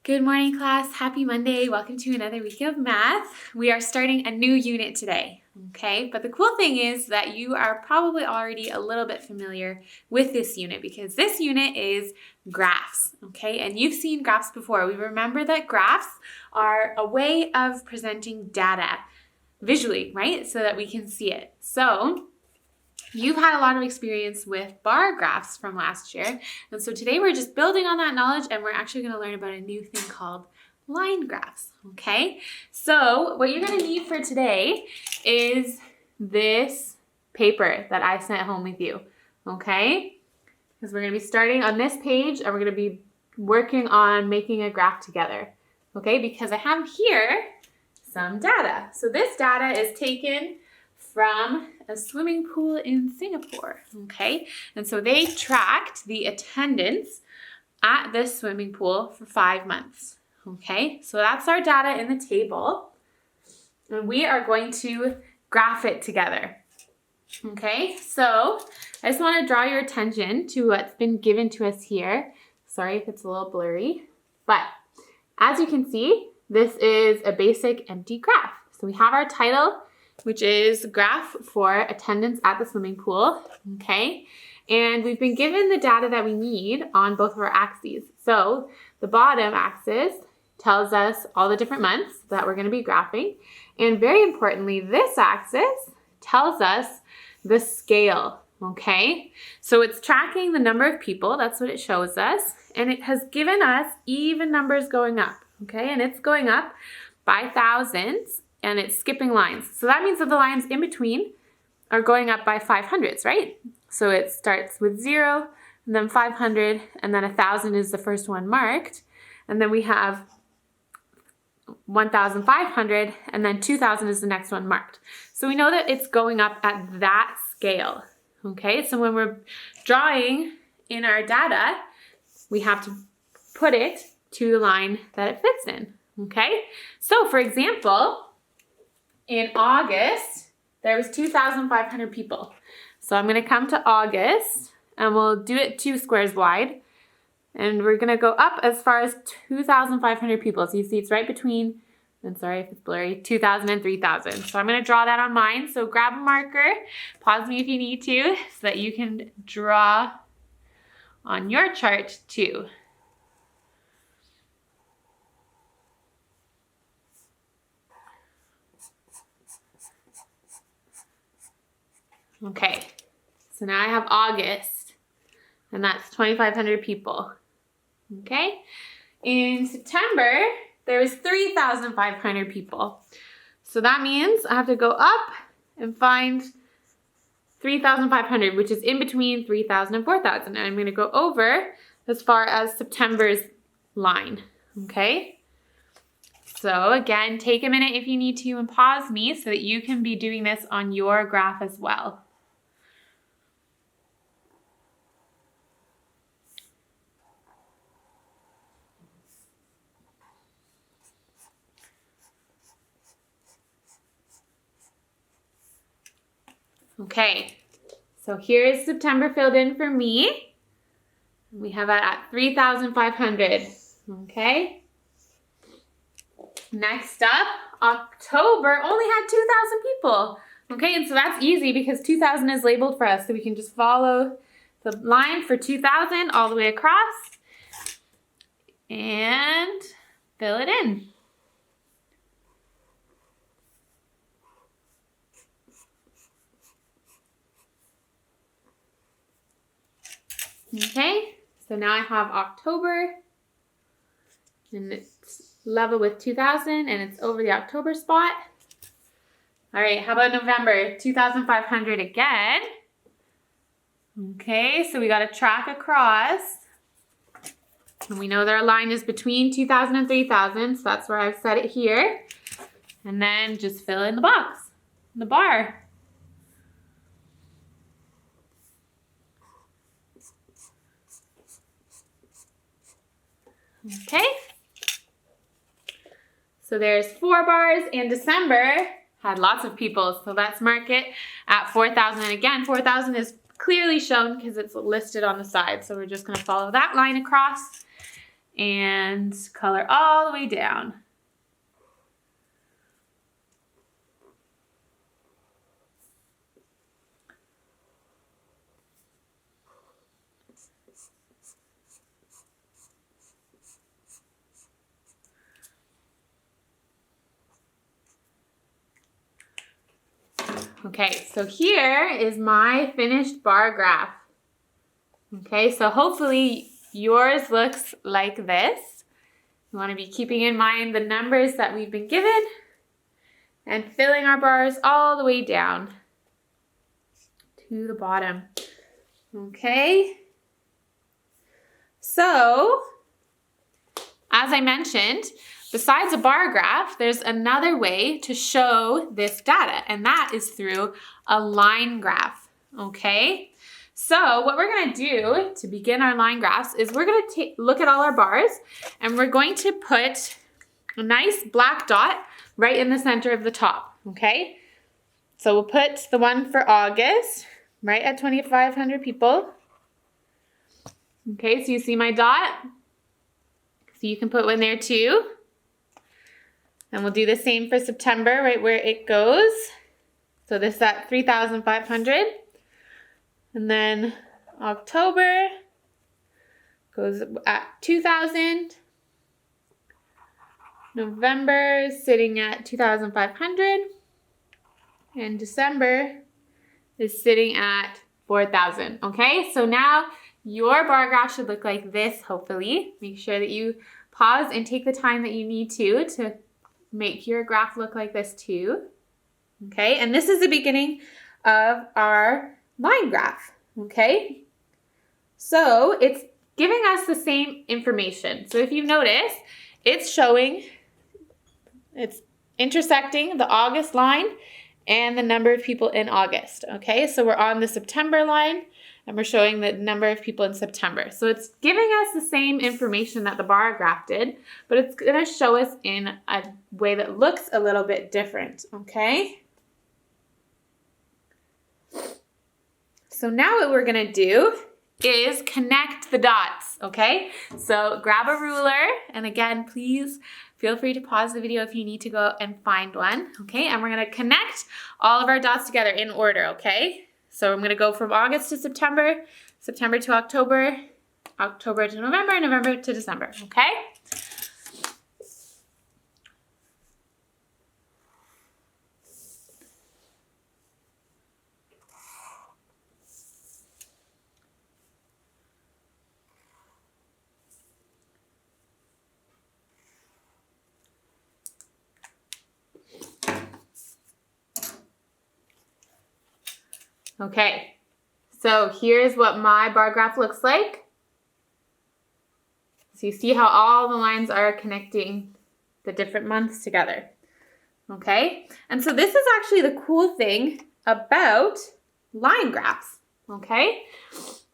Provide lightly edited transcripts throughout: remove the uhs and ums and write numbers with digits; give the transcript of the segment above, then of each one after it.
Good morning, class. Happy Monday. Welcome to another week of math. We are starting a new unit today, okay? But the cool thing is that you are probably already a little bit familiar with this unit because this unit is graphs, okay? And you've seen graphs before. We remember that graphs are a way of presenting data visually, right? So that we can see it. So you've had a lot of experience with bar graphs from last year. And so today we're just building on that knowledge and we're actually going to learn about a new thing called line graphs, okay? So what you're going to need for today is this paper that I sent home with you, okay? Because we're going to be starting on this page and we're going to be working on making a graph together, okay? Because I have here some data. So this data is taken from a swimming pool in Singapore, okay? And so they tracked the attendance at this swimming pool for 5 months, okay? So that's our data in the table, and we are going to graph it together, okay? So I just want to draw your attention to what's been given to us here. Sorry if it's a little blurry, but as you can see, this is a basic empty graph. So we have our title, which is graph for attendance at the swimming pool, okay? And we've been given the data that we need on both of our axes. So the bottom axis tells us all the different months that we're going to be graphing. And very importantly, this axis tells us the scale, okay? So it's tracking the number of people, that's what it shows us. And it has given us even numbers going up, okay? And it's going up by thousands. And it's skipping lines. So that means that the lines in between are going up by 500s, right? So it starts with 0, and then 500, and then 1,000 is the first one marked. And then we have 1,500, and then 2,000 is the next one marked. So we know that it's going up at that scale, okay? So when we're drawing in our data, we have to put it to the line that it fits in, okay? So for example, in August, there was 2,500 people. So I'm going to come to August and we'll do it 2 squares wide. And we're going to go up as far as 2,500 people. So you see it's right between, and sorry if it's blurry, 2,000 and 3,000. So I'm going to draw that on mine. So grab a marker, pause me if you need to, so that you can draw on your chart too. Okay, so now I have August, and that's 2,500 people, okay? In September, there was 3,500 people. So that means I have to go up and find 3,500, which is in between 3,000 and 4,000. And I'm going to go over as far as September's line, okay? So again, take a minute if you need to and pause me so that you can be doing this on your graph as well. Okay, so here's September filled in for me. We have that at 3,500, okay? Next up, October only had 2,000 people, okay? And so that's easy because 2,000 is labeled for us, so we can just follow the line for 2,000 all the way across and fill it in. Okay, so now I have October, and it's level with 2,000, and it's over the October spot. All right, how about November? 2,500 again. Okay, so we got to track across, and we know that our line is between 2,000 and 3,000, so that's where I've set it here. And then just fill in the box, the bar. Okay, so there's 4 bars, and December had lots of people, so let's mark it at 4,000. And again, 4,000 is clearly shown because it's listed on the side, so we're just going to follow that line across and color all the way down. Okay, so here is my finished bar graph. Okay, so hopefully yours looks like this. You want to be keeping in mind the numbers that we've been given and filling our bars all the way down to the bottom. Okay, so as I mentioned, besides a bar graph, there's another way to show this data, and that is through a line graph, okay? So what we're gonna do to begin our line graphs is we're gonna look at all our bars, and we're going to put a nice black dot right in the center of the top, okay? So we'll put the one for August right at 2,500 people. Okay, so you see my dot? So you can put one there too. And we'll do the same for September, right where it goes. So this is at 3,500. And then October goes at 2,000. November is sitting at 2,500. And December is sitting at 4,000. Okay, so now your bar graph should look like this, hopefully. Make sure that you pause and take the time that you need to make your graph look like this too. Okay, and this is the beginning of our line graph, okay? So it's giving us the same information. So if you notice, it's showing, it's intersecting the August line and the number of people in August, okay? So we're on the September line and we're showing the number of people in September. So it's giving us the same information that the bar graph did, but it's gonna show us in a way that looks a little bit different, okay? So now what we're gonna do is connect the dots, okay? So grab a ruler, and again, please feel free to pause the video if you need to go and find one, okay? And we're gonna connect all of our dots together in order, okay? So I'm gonna go from August to September, September to October, October to November, November to December, okay? Okay, so here's what my bar graph looks like. So you see how all the lines are connecting the different months together, okay? And so this is actually the cool thing about line graphs, okay?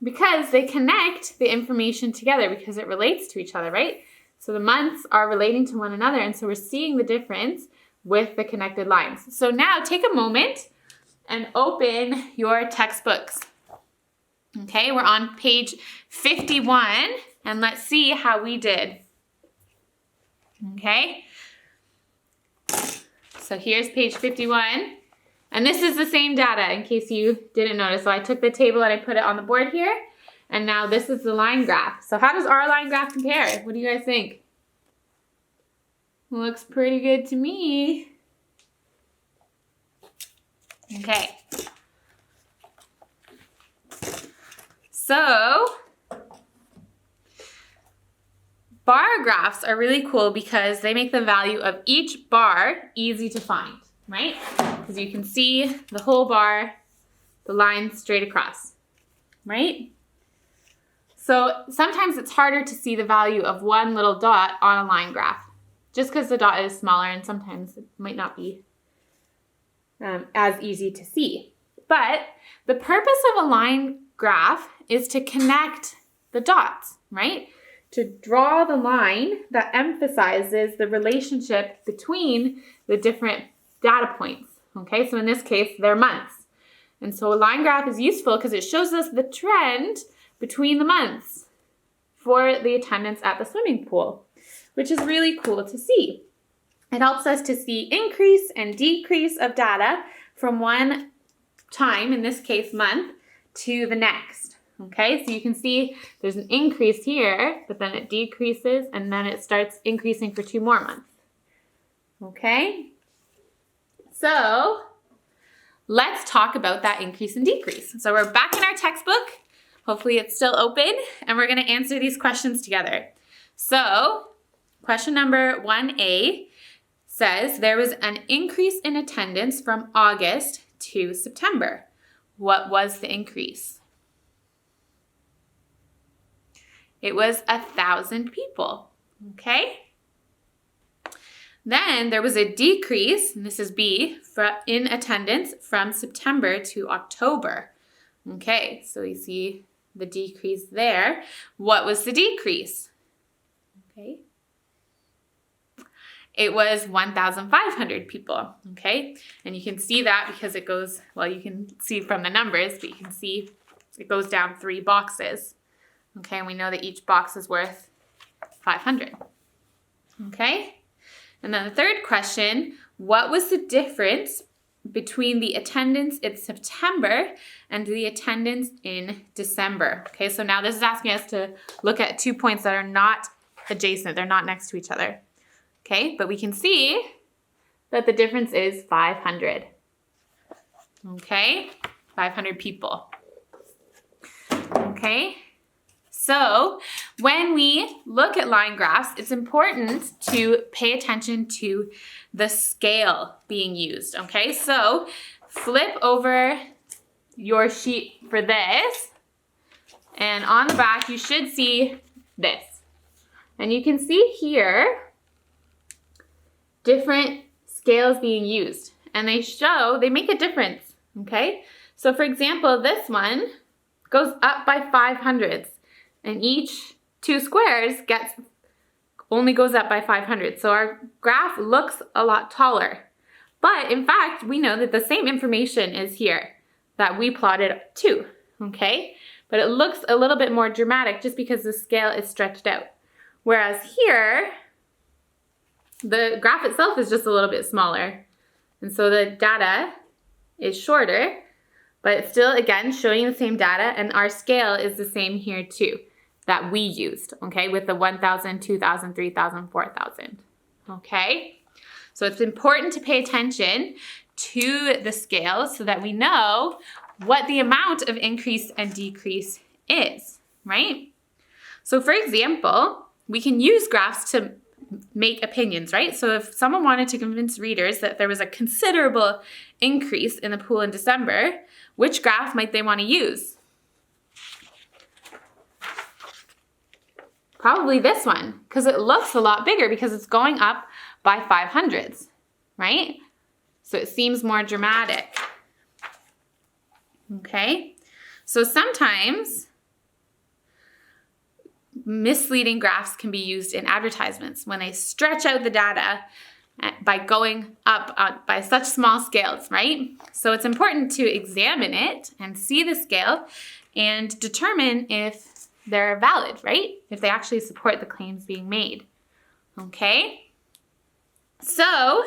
Because they connect the information together because it relates to each other, right? So the months are relating to one another, and so we're seeing the difference with the connected lines. So now take a moment and open your textbooks. Okay, we're on page 51, and let's see how we did. Okay, so here's page 51, and this is the same data in case you didn't notice. So I took the table and I put it on the board here, and now this is the line graph. So how does our line graph compare? What do you guys think? Looks pretty good to me. Okay, so bar graphs are really cool because they make the value of each bar easy to find, right? Because you can see the whole bar, the line straight across, right? So sometimes it's harder to see the value of one little dot on a line graph just because the dot is smaller, and sometimes it might not be as easy to see. But the purpose of a line graph is to connect the dots, right? To draw the line that emphasizes the relationship between the different data points, okay? So in this case, they're months. And so a line graph is useful because it shows us the trend between the months for the attendance at the swimming pool, which is really cool to see. It helps us to see increase and decrease of data from one time, in this case month, to the next. Okay, so you can see there's an increase here, but then it decreases and then it starts increasing for 2 more months. Okay, so let's talk about that increase and decrease. So we're back in our textbook. Hopefully it's still open, and we're going to answer these questions together. So question number 1A says there was an increase in attendance from August to September. What was the increase? It was 1,000 people. Okay. Then there was a decrease, and this is B, in attendance from September to October. Okay, so you see the decrease there. What was the decrease? Okay. It was 1,500 people, okay? And you can see that because it goes, well, you can see from the numbers, but you can see it goes down 3 boxes. Okay, and we know that each box is worth 500. Okay? And then the third question, what was the difference between the attendance in September and the attendance in December? Okay, so now this is asking us to look at 2 points that are not adjacent. They're not next to each other. Okay, but we can see that the difference is 500. Okay, 500 people. Okay. So when we look at line graphs, it's important to pay attention to the scale being used, okay? So flip over your sheet for this, and on the back you should see this. And you can see here different scales being used, and they make a difference, okay? So for example, this one goes up by 500ths. And each 2 squares only goes up by 500. So our graph looks a lot taller. But in fact, we know that the same information is here that we plotted too, okay? But it looks a little bit more dramatic just because the scale is stretched out. Whereas here, the graph itself is just a little bit smaller. And so the data is shorter, but it's still, again, showing the same data, and our scale is the same here too, that we used, okay, with the 1,000, 2,000, 3,000, 4,000, okay? So it's important to pay attention to the scale so that we know what the amount of increase and decrease is, right? So for example, we can use graphs to make opinions, right? So if someone wanted to convince readers that there was a considerable increase in the pool in December, which graph might they want to use? Probably this one, because it looks a lot bigger because it's going up by 500ths, right? So it seems more dramatic. Okay, so sometimes misleading graphs can be used in advertisements when they stretch out the data by going up by such small scales, right? So it's important to examine it and see the scale and determine if they're valid, right? If they actually support the claims being made. Okay? So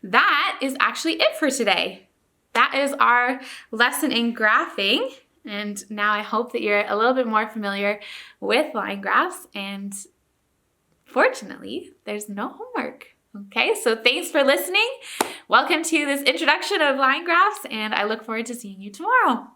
that is actually it for today. That is our lesson in graphing. And now I hope that you're a little bit more familiar with line graphs. And fortunately, there's no homework. Okay, so thanks for listening. Welcome to this introduction of line graphs, and I look forward to seeing you tomorrow.